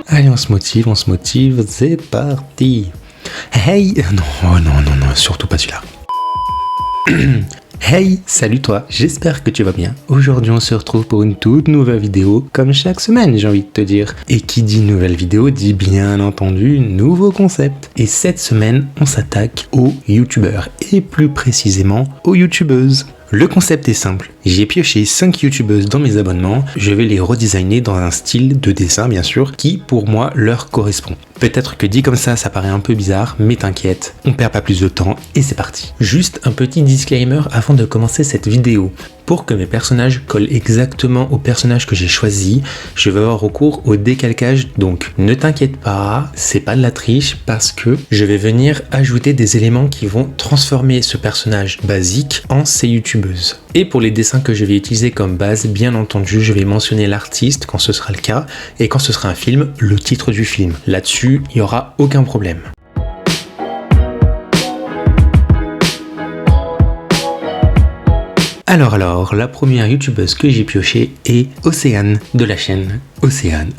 Allez, on se motive, c'est parti. Hey, non, surtout pas celui-là. Hey, salut toi, j'espère que tu vas bien. Aujourd'hui on se retrouve pour une toute nouvelle vidéo, comme chaque semaine j'ai envie de te dire. Et qui dit nouvelle vidéo dit bien entendu nouveau concept. Et cette semaine on s'attaque aux youtubeurs, et plus précisément aux youtubeuses. Le concept est simple, j'ai pioché 5 youtubeuses dans mes abonnements, je vais les redesigner dans un style de dessin bien sûr, qui pour moi leur correspond. Peut-être que dit comme ça paraît un peu bizarre, mais t'inquiète, on perd pas plus de temps et c'est parti. Juste un petit disclaimer avant de commencer cette vidéo. Pour que mes personnages collent exactement au personnage que j'ai choisi, je vais avoir recours au décalcage, donc ne t'inquiète pas, c'est pas de la triche parce que je vais venir ajouter des éléments qui vont transformer ce personnage basique en ces youtubeuses. Et pour les dessins que je vais utiliser comme base, bien entendu, je vais mentionner l'artiste quand ce sera le cas, et quand ce sera un film, le titre du film. Là-dessus, il n'y aura aucun problème. Alors, la première youtubeuse que j'ai piochée est Océane, de la chaîne Océane.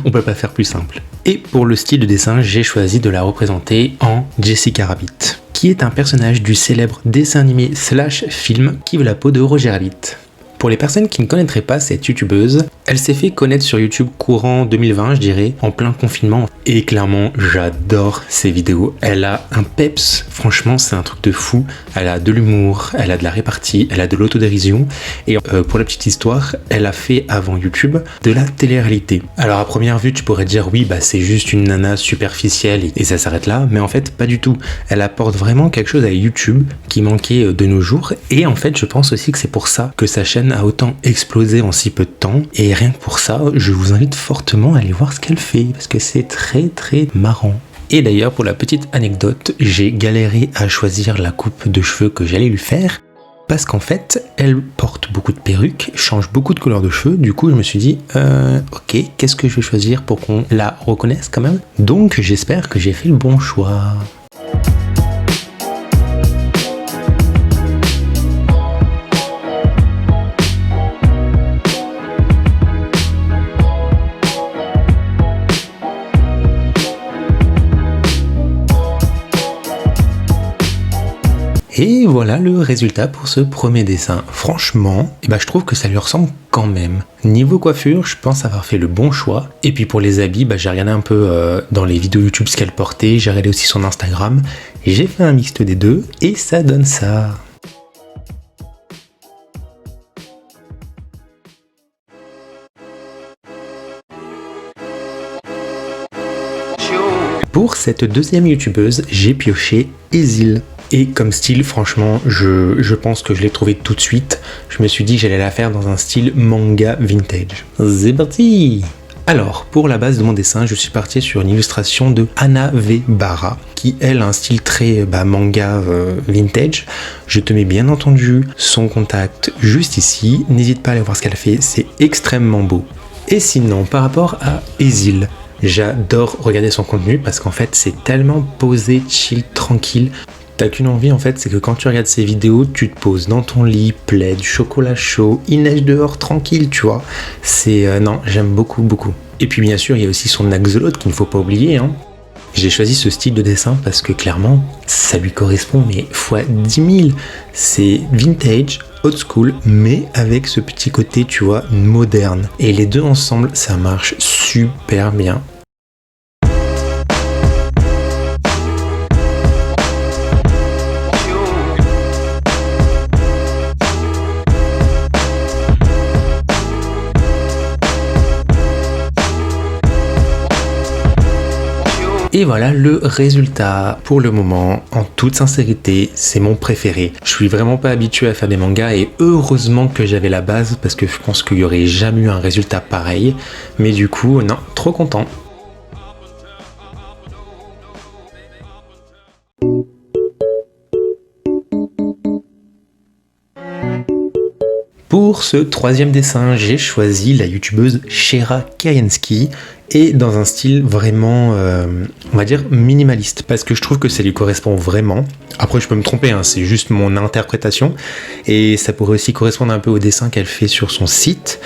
On peut pas faire plus simple. Et pour le style de dessin, j'ai choisi de la représenter en Jessica Rabbit, qui est un personnage du célèbre dessin animé / film qui veut la peau de Roger Rabbit. Pour les personnes qui ne connaîtraient pas cette youtubeuse, elle s'est fait connaître sur YouTube courant 2020, je dirais, en plein confinement. Et clairement, j'adore ses vidéos. Elle a un peps, franchement, c'est un truc de fou. Elle a de l'humour, elle a de la répartie, elle a de l'autodérision. Et pour la petite histoire, elle a fait avant YouTube de la télé-réalité. Alors à première vue, tu pourrais dire oui, bah c'est juste une nana superficielle et ça s'arrête là. Mais en fait, pas du tout. Elle apporte vraiment quelque chose à YouTube qui manquait de nos jours. Et en fait, je pense aussi que c'est pour ça que sa chaîne a autant explosé en si peu de temps, et rien que pour ça je vous invite fortement à aller voir ce qu'elle fait parce que c'est très marrant. Et d'ailleurs, pour la petite anecdote, j'ai galéré à choisir la coupe de cheveux que j'allais lui faire parce qu'en fait elle porte beaucoup de perruques, change beaucoup de couleur de cheveux. Du coup je me suis dit ok, qu'est-ce que je vais choisir pour qu'on la reconnaisse quand même. Donc j'espère que j'ai fait le bon choix. Et voilà le résultat pour ce premier dessin. Franchement, je trouve que ça lui ressemble quand même. Niveau coiffure, je pense avoir fait le bon choix. Et puis pour les habits, j'ai regardé un peu dans les vidéos YouTube ce qu'elle portait, j'ai regardé aussi son Instagram. J'ai fait un mixte des deux et ça donne ça. Pour cette deuxième youtubeuse, j'ai pioché Ezil. Et comme style, franchement, je pense que je l'ai trouvé tout de suite. Je me suis dit que j'allais la faire dans un style manga vintage. C'est parti! Alors, pour la base de mon dessin, je suis parti sur une illustration de Anna V. Barra, qui elle a un style très manga vintage. Je te mets bien entendu son contact juste ici. N'hésite pas à aller voir ce qu'elle fait, c'est extrêmement beau. Et sinon, par rapport à Ezil, j'adore regarder son contenu parce qu'en fait, c'est tellement posé, chill, tranquille. T'as qu'une envie en fait, c'est que quand tu regardes ces vidéos, tu te poses dans ton lit, plaid, chocolat chaud, il neige dehors, tranquille, tu vois. C'est non, j'aime beaucoup. Et puis bien sûr, il y a aussi son axolot qu'il ne faut pas oublier, hein. J'ai choisi ce style de dessin parce que clairement, ça lui correspond, mais fois 10 000. C'est vintage, old school, mais avec ce petit côté, tu vois, moderne. Et les deux ensemble, ça marche super bien. Et voilà le résultat. Pour le moment, en toute sincérité, c'est mon préféré. Je suis vraiment pas habitué à faire des mangas et heureusement que j'avais la base parce que je pense qu'il y aurait jamais eu un résultat pareil. Mais du coup, non, trop content. Pour ce troisième dessin, j'ai choisi la youtubeuse Shera Kayenski et dans un style vraiment, on va dire, minimaliste, parce que je trouve que ça lui correspond vraiment. Après, je peux me tromper, hein, c'est juste mon interprétation, et ça pourrait aussi correspondre un peu au dessin qu'elle fait sur son site.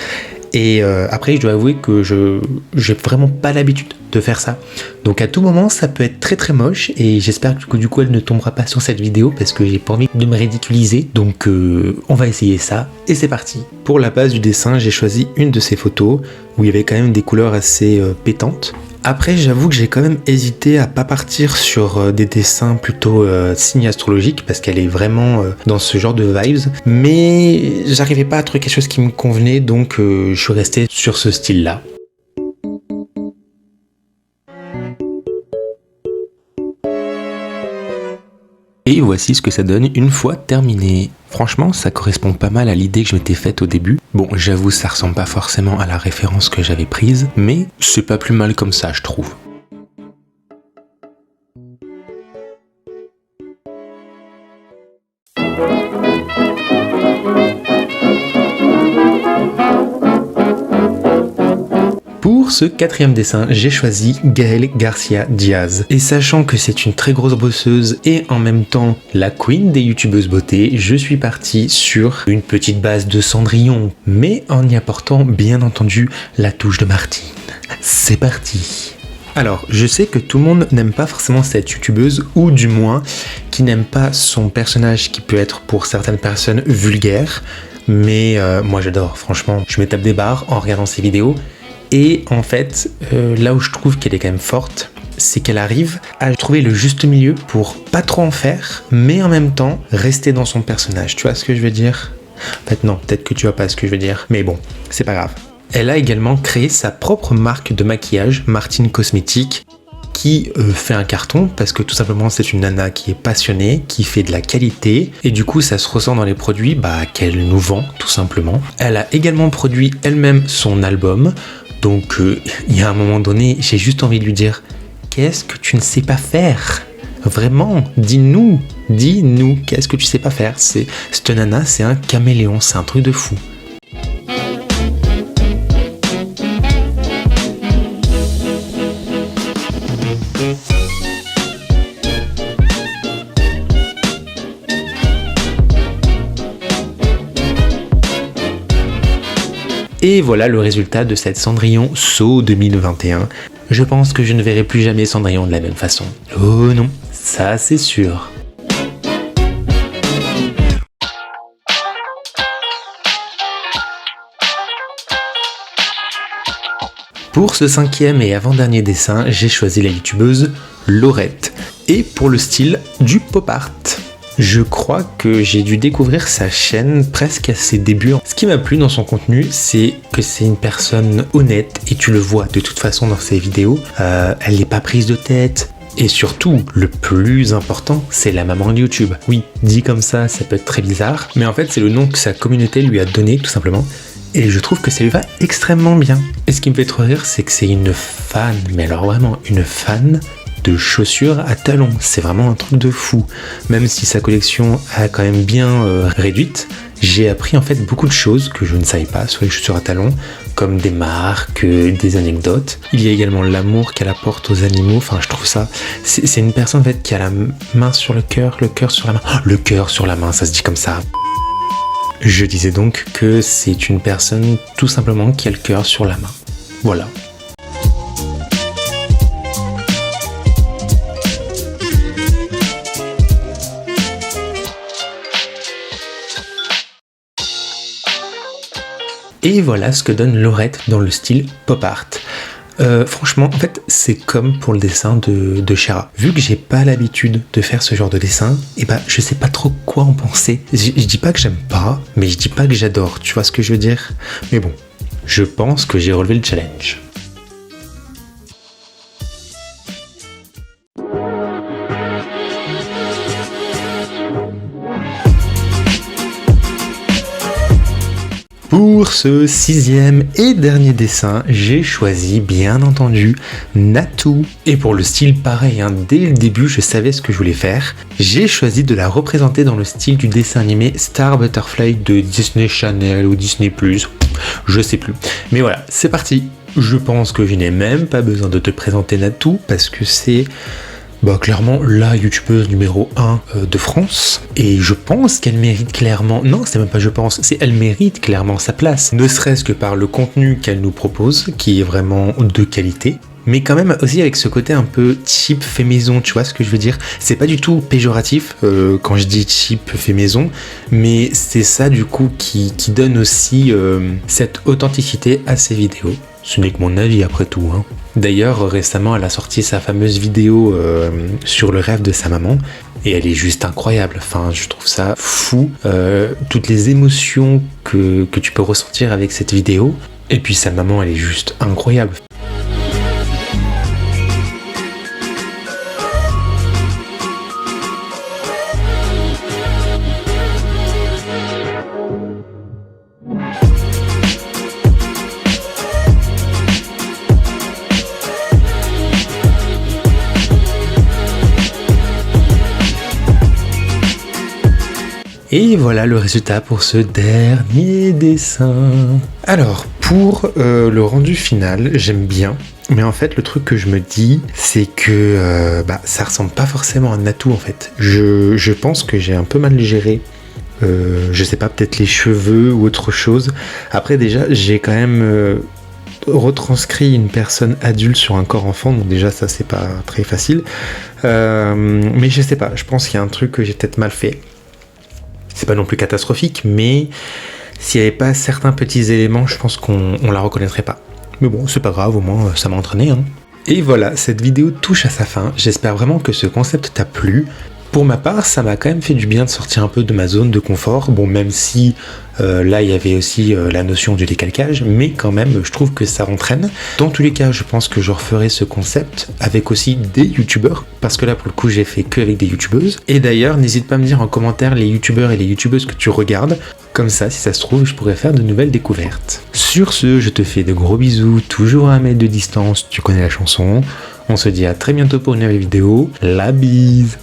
Et après, je dois avouer que j'ai vraiment pas l'habitude de faire ça. Donc à tout moment, ça peut être très très moche, et j'espère que du coup, elle ne tombera pas sur cette vidéo, parce que j'ai pas envie de me ridiculiser. Donc on va essayer ça, et c'est parti. Pour la base du dessin, j'ai choisi une de ces photos, où il y avait quand même des couleurs assez pétantes. Après, j'avoue que j'ai quand même hésité à pas partir sur des dessins plutôt signes astrologiques, parce qu'elle est vraiment dans ce genre de vibes, mais j'arrivais pas à trouver quelque chose qui me convenait, donc je suis resté sur ce style-là. Et voici ce que ça donne une fois terminé. Franchement, ça correspond pas mal à l'idée que je m'étais faite au début. Bon, j'avoue, ça ressemble pas forcément à la référence que j'avais prise, mais c'est pas plus mal comme ça, je trouve. Pour ce quatrième dessin, j'ai choisi Gaëlle Garcia Diaz. Et sachant que c'est une très grosse bosseuse et en même temps la queen des youtubeuses beauté, je suis parti sur une petite base de Cendrillon, mais en y apportant bien entendu la touche de Martine. C'est parti! Alors, je sais que tout le monde n'aime pas forcément cette youtubeuse, ou du moins, qui n'aime pas son personnage qui peut être pour certaines personnes vulgaire, mais moi j'adore, franchement, je me tape des barres en regardant ses vidéos. Et en fait, là où je trouve qu'elle est quand même forte, c'est qu'elle arrive à trouver le juste milieu pour pas trop en faire, mais en même temps rester dans son personnage. Tu vois ce que je veux dire? En fait non, peut-être que tu vois pas ce que je veux dire, mais bon, c'est pas grave. Elle a également créé sa propre marque de maquillage, Martine Cosmétique, qui fait un carton parce que tout simplement c'est une nana qui est passionnée, qui fait de la qualité, et du coup ça se ressent dans les produits qu'elle nous vend tout simplement. Elle a également produit elle-même son album. Donc il y a un moment donné, j'ai juste envie de lui dire « Qu'est-ce que tu ne sais pas faire ? Vraiment, dis-nous, qu'est-ce que tu sais pas faire ?» Cette nana, c'est un caméléon, c'est un truc de fou. Et voilà le résultat de cette Cendrillon So 2021. Je pense que je ne verrai plus jamais Cendrillon de la même façon. Oh non, ça c'est sûr. Pour ce cinquième et avant-dernier dessin, j'ai choisi la youtubeuse Laurette. Et pour le style, du pop art. Je crois que j'ai dû découvrir sa chaîne presque à ses débuts. Ce qui m'a plu dans son contenu, c'est que c'est une personne honnête, et tu le vois de toute façon dans ses vidéos. Elle n'est pas prise de tête. Et surtout, le plus important, c'est la maman de YouTube. Oui, dit comme ça peut être très bizarre, mais en fait c'est le nom que sa communauté lui a donné tout simplement. Et je trouve que ça lui va extrêmement bien. Et ce qui me fait trop rire, c'est que c'est une fan, mais alors vraiment une fan de chaussures à talons. C'est vraiment un truc de fou. Même si sa collection a quand même bien réduite, j'ai appris en fait beaucoup de choses que je ne savais pas sur les chaussures à talons, comme des marques, des anecdotes. Il y a également l'amour qu'elle apporte aux animaux. Enfin, je trouve ça... C'est une personne en fait qui a la main sur le cœur sur la main. Oh, le cœur sur la main, ça se dit comme ça. Je disais donc que c'est une personne tout simplement qui a le cœur sur la main. Voilà. Et voilà ce que donne Laurette dans le style pop art. Franchement, en fait, c'est comme pour le dessin de Shera. Vu que j'ai pas l'habitude de faire ce genre de dessin, je sais pas trop quoi en penser. Je dis pas que j'aime pas, mais je dis pas que j'adore, tu vois ce que je veux dire? Mais bon, je pense que j'ai relevé le challenge. Pour ce sixième et dernier dessin, j'ai choisi bien entendu Natou. Et pour le style pareil, dès le début je savais ce que je voulais faire. J'ai choisi de la représenter dans le style du dessin animé Star Butterfly de Disney Channel ou Disney+, je sais plus. Mais voilà, c'est parti. Je pense que je n'ai même pas besoin de te présenter Natou parce que c'est clairement la youtubeuse numéro 1 de France. Et je pense qu'elle mérite clairement... Non, c'est même pas je pense, c'est elle mérite clairement sa place. Ne serait-ce que par le contenu qu'elle nous propose, qui est vraiment de qualité. Mais quand même aussi avec ce côté un peu cheap fait maison, tu vois ce que je veux dire? C'est pas du tout péjoratif quand je dis cheap fait maison, mais c'est ça du coup qui donne aussi cette authenticité à ses vidéos. Ce n'est que mon avis après tout, hein. D'ailleurs, récemment, elle a sorti sa fameuse vidéo sur le rêve de sa maman, et elle est juste incroyable. Enfin, je trouve ça fou, toutes les émotions que tu peux ressentir avec cette vidéo, et puis sa maman, elle est juste incroyable. Et voilà le résultat pour ce dernier dessin. Alors, pour le rendu final, j'aime bien. Mais en fait, le truc que je me dis, c'est que ça ressemble pas forcément à Natou en fait. Je pense que j'ai un peu mal géré. Je sais pas, peut-être les cheveux ou autre chose. Après déjà, j'ai quand même retranscrit une personne adulte sur un corps enfant, donc déjà ça c'est pas très facile. Mais je sais pas, je pense qu'il y a un truc que j'ai peut-être mal fait. C'est pas non plus catastrophique, mais s'il n'y avait pas certains petits éléments, je pense qu'on la reconnaîtrait pas. Mais bon, c'est pas grave, au moins ça m'a entraîné, hein. Et voilà, cette vidéo touche à sa fin. J'espère vraiment que ce concept t'a plu. Pour ma part, ça m'a quand même fait du bien de sortir un peu de ma zone de confort. Bon, même si là, il y avait aussi la notion du décalcage, mais quand même, je trouve que ça entraîne. Dans tous les cas, je pense que je referai ce concept avec aussi des youtubeurs, parce que là, pour le coup, j'ai fait que avec des youtubeuses. Et d'ailleurs, n'hésite pas à me dire en commentaire les youtubeurs et les youtubeuses que tu regardes. Comme ça, si ça se trouve, je pourrais faire de nouvelles découvertes. Sur ce, je te fais de gros bisous, toujours à 1 mètre de distance, tu connais la chanson. On se dit à très bientôt pour une nouvelle vidéo. La bise!